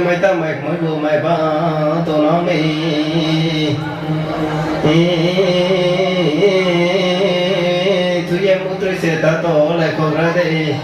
mấy ta mày mới vừa mày ba tôi nó mi thứ em muốn tôi sẽ ta tổ lại không ra đây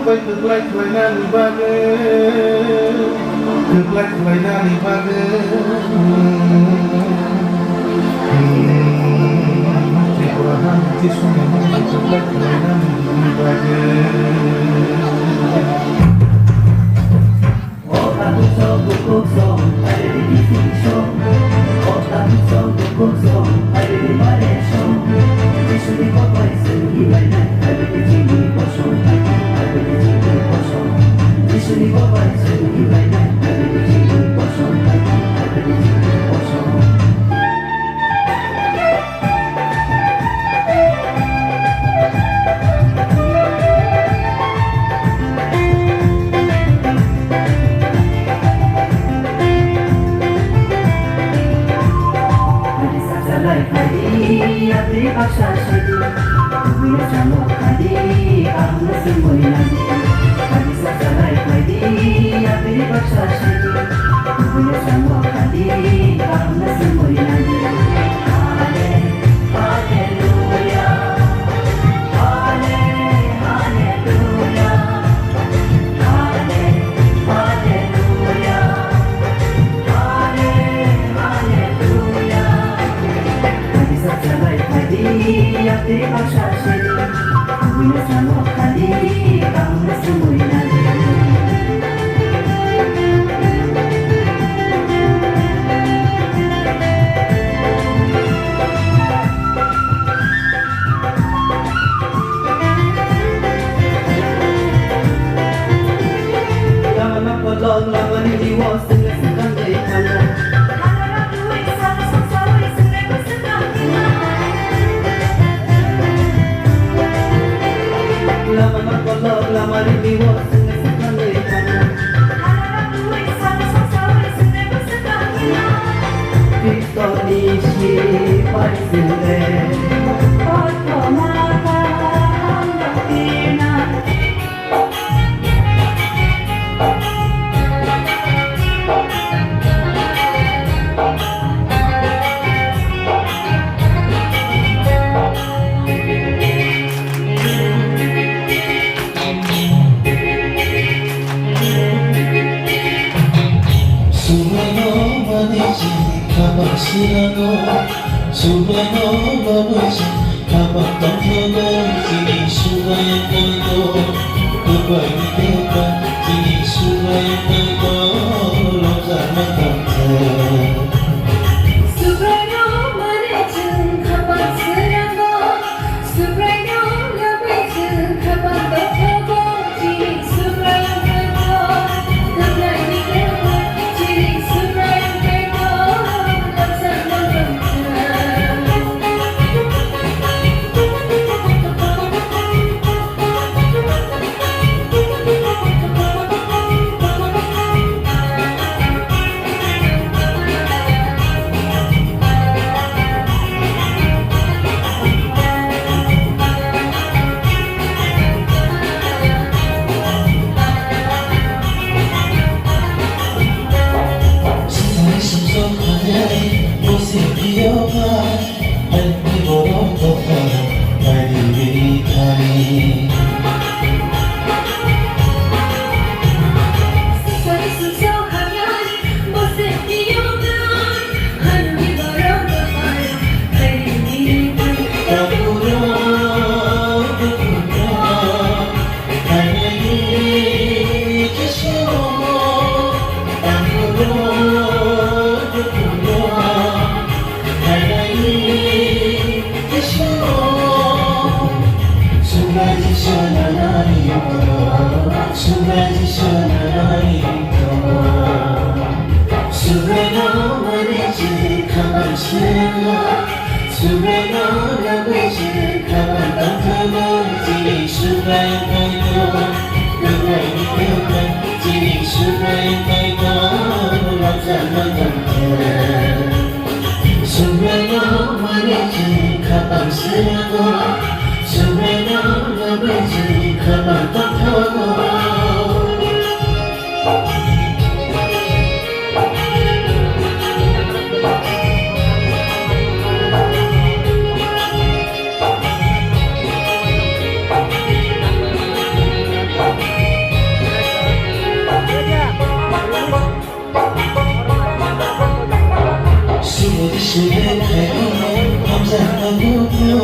Thực lách với nam ba ghê thực lách với nam ba ghê thì qua ham thì xuống nam thực lách với nam ba ghê Ota tu so cuộc sống ai để đi sinh sống Ota tu so cuộc sống ai để đi mà để sống chỉ sự đi có phải sự đi vậy này ai để đi chỉ đi có sống ai để đi chỉ đi có sống chỉ sự đi có phải sự đi vậy này ai để đi chỉ đi có sống ai để đi chỉ đi có sống long la mani di was in the second day kana la mana long la mani di was in the second day kana Victory she paisile Automata Andina Subhano babuji kabang tangkolo kini subaya kago kabang teka kini subaya kago loka makanta Subrayo marichin kapag sirago Subrayo labichin kapag batago Chini subrayo kago Naglay ni kago Chini subrayo kago Laksan ng Sinai sumsok hayai Bosi kiyoba Alpi borong toka Mari wiritari Sari susaw hangyan Bosek iyogan Hangi barang kapay Kaya nilipan Kapuro Kapuro Hayai kisyo Kapuro Kapuro Hayai kisyo Sumaji shananari Sumaji shananari Sureno marichi kaman shena Sureno labichi kaman tangkalo Jini suraya kaito Gawai ni kaman Jini suraya kaito Laksan magante Sureno marichi kaman shena Sureno labichi kaman tangkalo Sudah sudah kaya Hamza magulo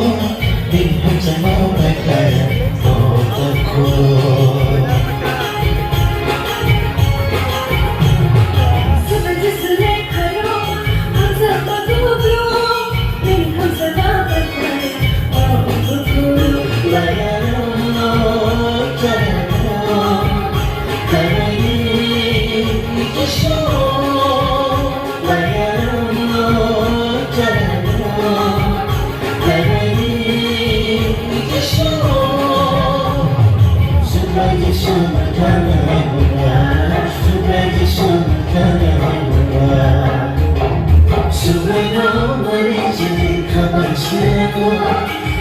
Bin Hamza mau kaya Oh takut Subaji sulekhayo Hamza madubyo Min Hamza dabatay Oh gugulu Layano Jalano Karayi Kisyo Layano Jalano Karayi Kisyo Subaji Shama Karayi Subaji Shama Karayi Sureno marichi kaman shego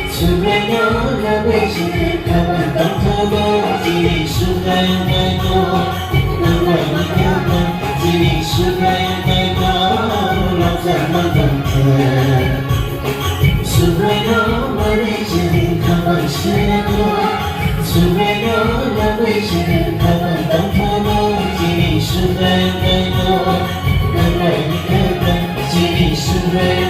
Sureno labichi kaman tangkalo Jini suraya kaito Nangwai ni kaman Jini suraya kaito Laksan magante Sureno marichi kaman shego Sureno labichi kaman tangkalo Jini suraya kaito Nangwai ni kaman Jini suraya